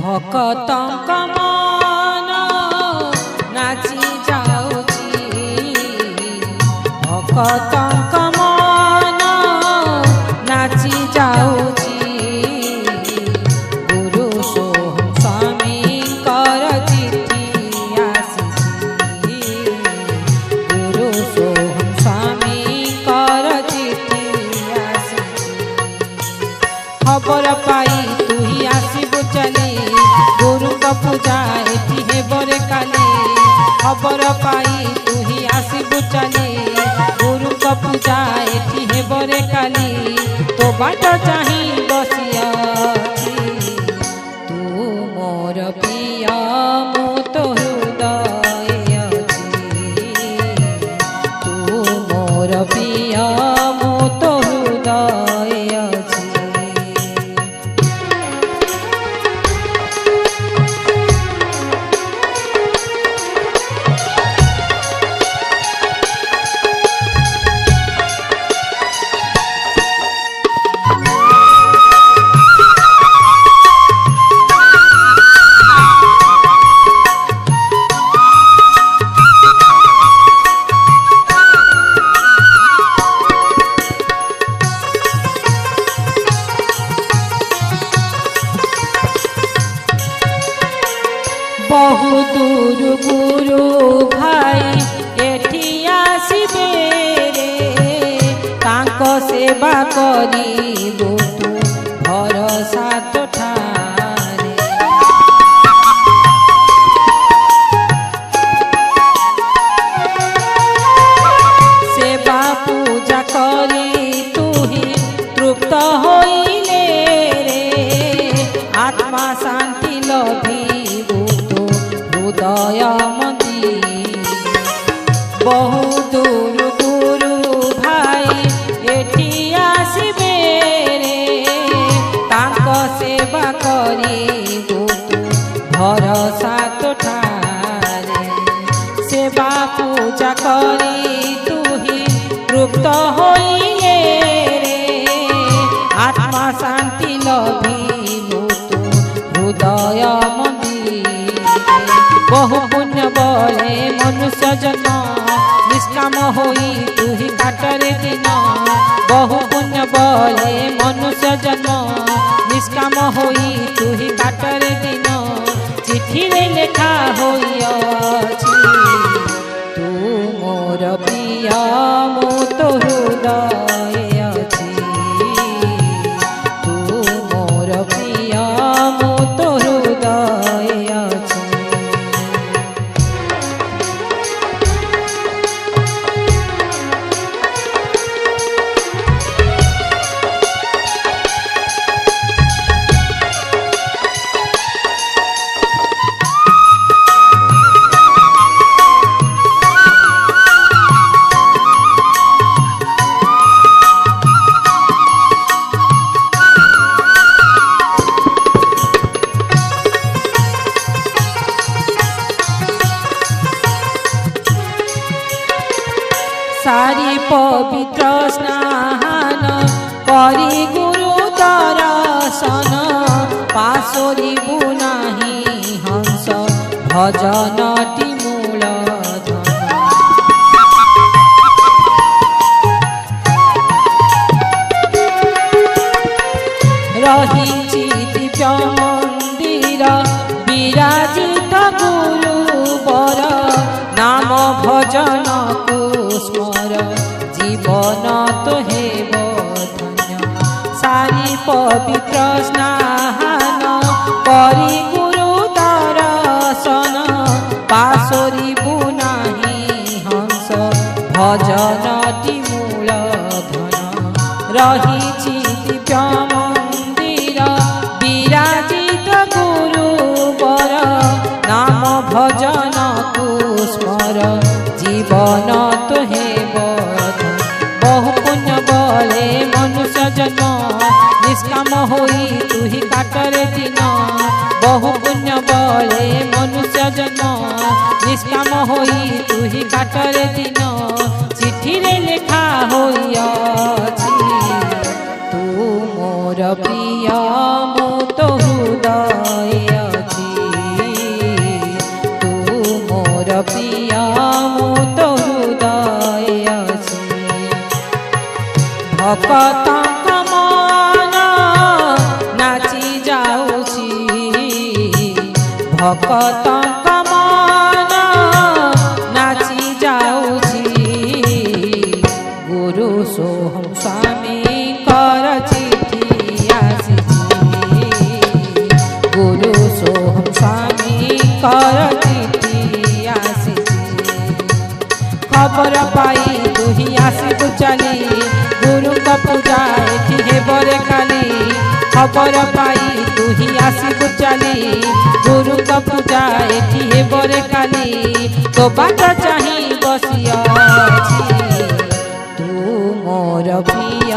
भक्तଙ୍କ मन नाची जाउची भक्तଙ୍କ मन नाची जाउची गुरु सोहम स्वामीଙ୍କର चिठी आसिची गुरु सोहम स्वामीଙ୍କର चिठी आसिची खबर पाई तू ही आसिबु चली गुरु का पूजा एठी हेबरे काली खबर पाई तू ही आसिबु चली गुरु का पूजा एठी हेबरे काली तो बाट चाही बसिया तू मोर पिया मो तो हृदय तू मोर पिया मो तो हृदय बहु दूर गुरु भाई एठी आसिबे रे तांको सेवा करिबो तू भरोसा तो ठारे सेवा पूजा करी तू ही तृप्त होइले रे आत्मा शांति लभी हृदय मंदिर बहु दूर गुरु भाई एठी आसिबे रे तांको सेवा करिबो तू भरोसा तो ठारे सेवा पूजा करी तू ही तृप्त होइले रे आत्मा शांति लभिबो तू हृदय बहु पुण्य बले मनुष्य जन्म निष्काम होई तू ही काटरे दिन बहु पुण्य बले मनुष्य जन्म निष्काम होई तू ही काटरे दिन चिठी रे लेखा होइअछि तू मोर पिया मो तो हृदय अछि तू मोर पिया मो तो हृदय अछि सारी पवित्र स्नान करी गुरु दर्शन पासोरी बुनाही हंस भजन मूल रही दिव्य मंदिर विराजित गुरु बर नाम भजन स्मर जीवन तो हेब धन्य सारी पवित्र स्नान करी गुरु दर्शन पासोरी बुनाही हंस भजन मूल धन रही दिव्य मंदिर विराजित गुरु बर नाम भजन स्मर जीवन तो हेब बहु पुण्य बले मनुष्य जन्म निष्काम होई तू ही काटरे दिन बहु पुण्य बले मनुष्य जन्म निष्काम होई तू ही काटरे दिन चिठी रे लेखा होइअछि तू मोर प्रिय मो तो हृदय भक्तଙ୍କ मन नाची जाउछि भक्तଙ୍କ मन नाची जाउछि गुरु सोहम स्वामीଙ୍କର चिठी आसिछि गुरु सोहम स्वामीଙ୍କର चिठी आसिछि खबर पाई तुही आसिबु चली गुरुଙ୍କ पूजा एठी हेबरे काली खबर पाई तुही आसिबु चली गुरुଙ୍କ पूजा एठी हेबरे काली तो बाट चाही बसिया तू मोर प्रिय